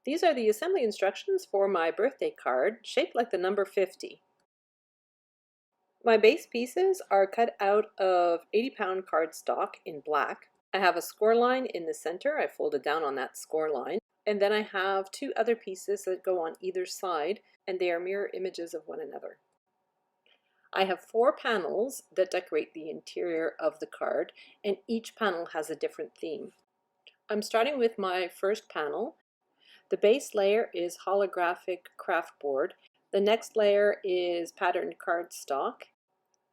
These are the assembly instructions for my birthday card, shaped like the number 50. My base pieces are cut out of 80-pound cardstock in black. I have a score line in the center. I folded down on that score line. And then I have two other pieces that go on either side, and they are mirror images of one another. I have 4 panels that decorate the interior of the card, and each panel has a different theme. I'm starting with my first panel. The base layer is holographic craft board. The next layer is patterned cardstock.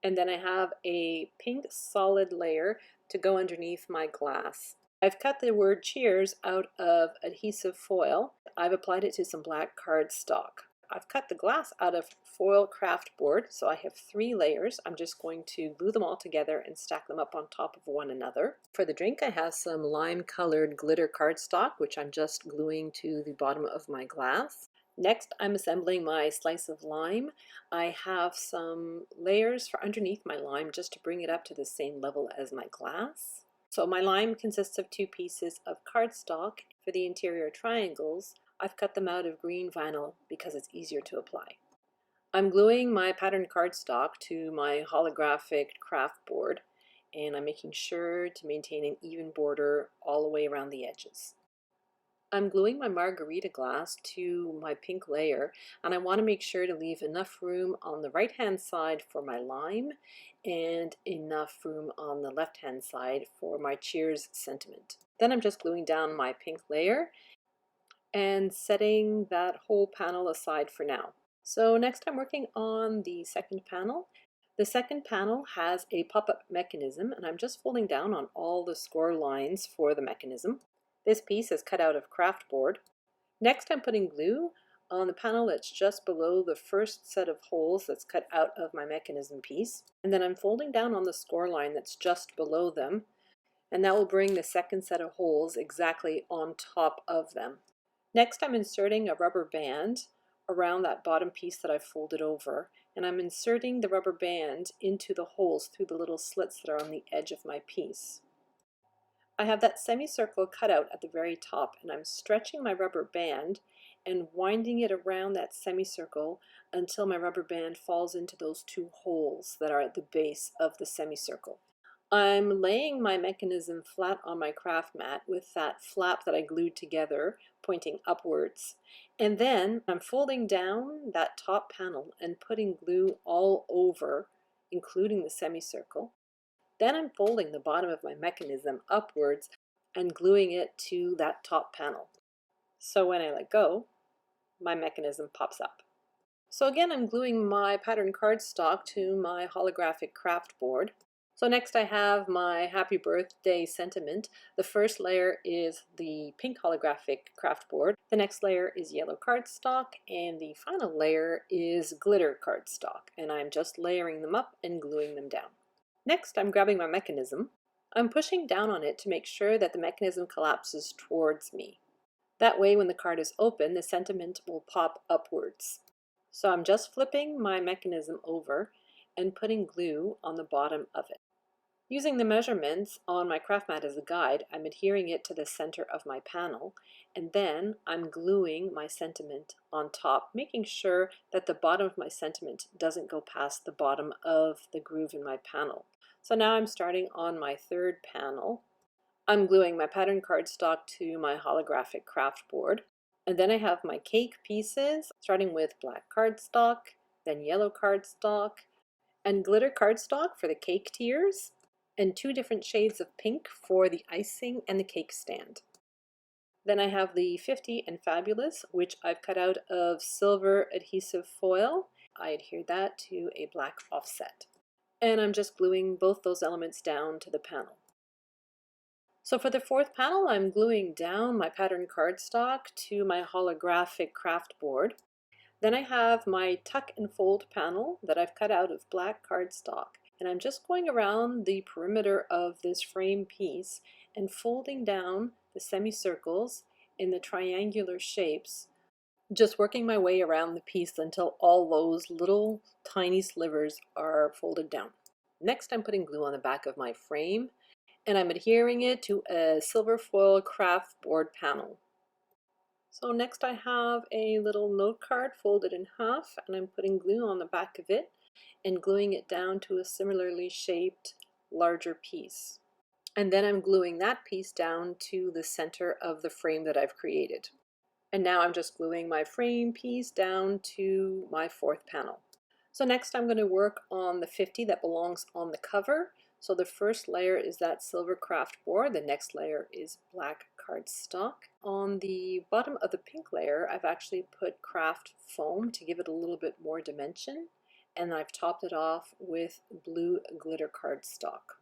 And then I have a pink solid layer to go underneath my glass. I've cut the word cheers out of adhesive foil. I've applied it to some black cardstock. I've cut the glass out of foil craft board, so I have 3 layers. I'm just going to glue them all together and stack them up on top of one another. For the drink, I have some lime colored glitter cardstock, which I'm just gluing to the bottom of my glass. Next, I'm assembling my slice of lime. I have some layers for underneath my lime just to bring it up to the same level as my glass. So my lime consists of 2 pieces of cardstock. For the interior triangles, I've cut them out of green vinyl because it's easier to apply. I'm gluing my patterned cardstock to my holographic craft board, and I'm making sure to maintain an even border all the way around the edges. I'm gluing my margarita glass to my pink layer, and I want to make sure to leave enough room on the right hand side for my lime and enough room on the left hand side for my cheers sentiment. Then I'm just gluing down my pink layer and setting that whole panel aside for now. So next I'm working on the second panel. The second panel has a pop-up mechanism, and I'm just folding down on all the score lines for the mechanism. This piece is cut out of craft board. Next I'm putting glue on the panel that's just below the first set of holes that's cut out of my mechanism piece. And then I'm folding down on the score line that's just below them, and that will bring the second set of holes exactly on top of them. Next I'm inserting a rubber band around that bottom piece that I've folded over, and I'm inserting the rubber band into the holes through the little slits that are on the edge of my piece. I have that semicircle cut out at the very top, and I'm stretching my rubber band and winding it around that semicircle until my rubber band falls into those 2 holes that are at the base of the semicircle. I'm laying my mechanism flat on my craft mat with that flap that I glued together pointing upwards. And then I'm folding down that top panel and putting glue all over, including the semicircle. Then I'm folding the bottom of my mechanism upwards and gluing it to that top panel. So when I let go, my mechanism pops up. So again, I'm gluing my patterned cardstock to my holographic craft board. So next I have my happy birthday sentiment. The first layer is the pink holographic craft board. The next layer is yellow cardstock, and the final layer is glitter cardstock. And I'm just layering them up and gluing them down. Next, I'm grabbing my mechanism. I'm pushing down on it to make sure that the mechanism collapses towards me. That way, when the card is open, the sentiment will pop upwards. So I'm just flipping my mechanism over and putting glue on the bottom of it. Using the measurements on my craft mat as a guide, I'm adhering it to the center of my panel, and then I'm gluing my sentiment on top, making sure that the bottom of my sentiment doesn't go past the bottom of the groove in my panel. So now I'm starting on my third panel. I'm gluing my pattern cardstock to my holographic craft board. And then I have my cake pieces, starting with black cardstock, then yellow cardstock, and glitter cardstock for the cake tiers, and 2 different shades of pink for the icing and the cake stand. Then I have the 50 and Fabulous, which I've cut out of silver adhesive foil. I adhere that to a black offset. And I'm just gluing both those elements down to the panel. So for the fourth panel, I'm gluing down my pattern cardstock to my holographic craft board. Then I have my tuck and fold panel that I've cut out of black cardstock, and I'm just going around the perimeter of this frame piece and folding down the semicircles in the triangular shapes, just working my way around the piece until all those little tiny slivers are folded down. Next, I'm putting glue on the back of my frame, and I'm adhering it to a silver foil craft board panel. So next I have a little note card folded in half, and I'm putting glue on the back of it and gluing it down to a similarly shaped larger piece. And then I'm gluing that piece down to the center of the frame that I've created. And now I'm just gluing my frame piece down to my fourth panel. So next I'm going to work on the 50 that belongs on the cover. So the first layer is that silver craft board, the next layer is black cardstock. On the bottom of the pink layer I've actually put craft foam to give it a little bit more dimension, and I've topped it off with blue glitter cardstock.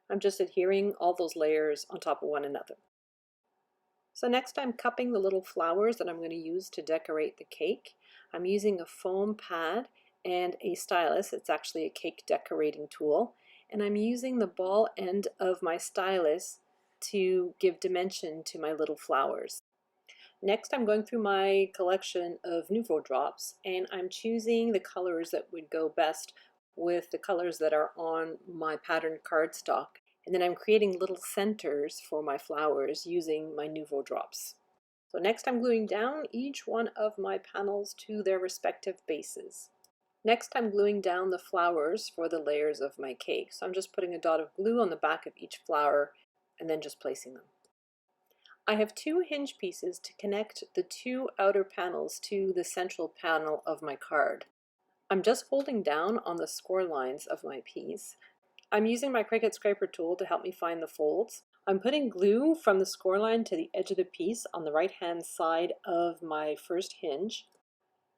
I'm just adhering all those layers on top of one another. So next I'm cupping the little flowers that I'm going to use to decorate the cake. I'm using a foam pad and a stylus. It's actually a cake decorating tool. And I'm using the ball end of my stylus to give dimension to my little flowers. Next I'm going through my collection of Nouveau drops, and I'm choosing the colors that would go best with the colors that are on my patterned cardstock. And then I'm creating little centers for my flowers using my Nouveau drops. So next I'm gluing down each one of my panels to their respective bases. Next I'm gluing down the flowers for the layers of my cake. So I'm just putting a dot of glue on the back of each flower and then just placing them. I have two hinge pieces to connect the two outer panels to the central panel of my card. I'm just holding down on the score lines of my piece. I'm using my Cricut scraper tool to help me find the folds. I'm putting glue from the score line to the edge of the piece on the right hand side of my first hinge,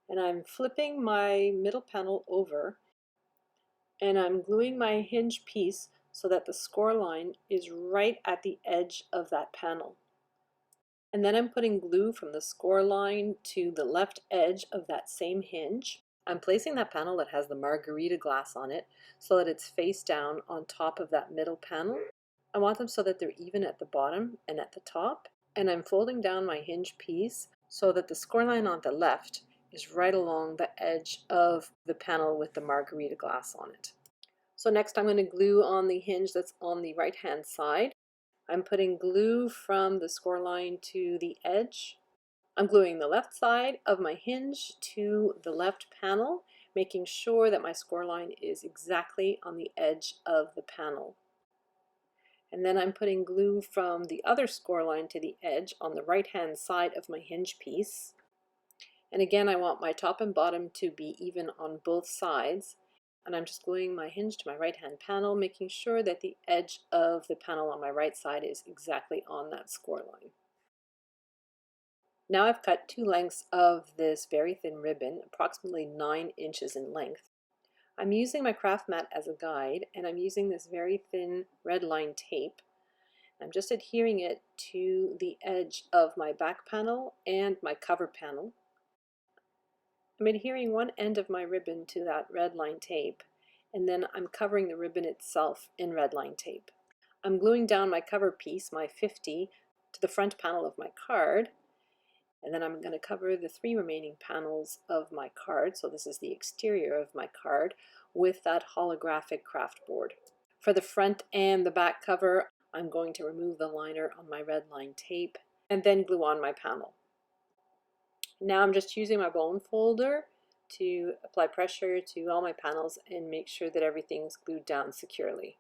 and I'm flipping my middle panel over, and I'm gluing my hinge piece so that the score line is right at the edge of that panel. And then I'm putting glue from the score line to the left edge of that same hinge. I'm placing that panel that has the margarita glass on it so that it's face down on top of that middle panel. I want them so that they're even at the bottom and at the top. And I'm folding down my hinge piece so that the score line on the left is right along the edge of the panel with the margarita glass on it. So next I'm going to glue on the hinge that's on the right hand side. I'm putting glue from the score line to the edge. I'm gluing the left side of my hinge to the left panel, making sure that my score line is exactly on the edge of the panel. And then I'm putting glue from the other score line to the edge on the right hand side of my hinge piece. And again, I want my top and bottom to be even on both sides. And I'm just gluing my hinge to my right hand panel, making sure that the edge of the panel on my right side is exactly on that score line. Now I've cut two lengths of this very thin ribbon, approximately 9 inches in length. I'm using my craft mat as a guide, and I'm using this very thin red line tape. I'm just adhering it to the edge of my back panel and my cover panel. I'm adhering one end of my ribbon to that red line tape, and then I'm covering the ribbon itself in red line tape. I'm gluing down my cover piece, my 50, to the front panel of my card, and then I'm going to cover the 3 remaining panels of my card, so this is the exterior of my card, with that holographic craft board. For the front and the back cover, I'm going to remove the liner on my red line tape and then glue on my panel. Now I'm just using my bone folder to apply pressure to all my panels and make sure that everything's glued down securely.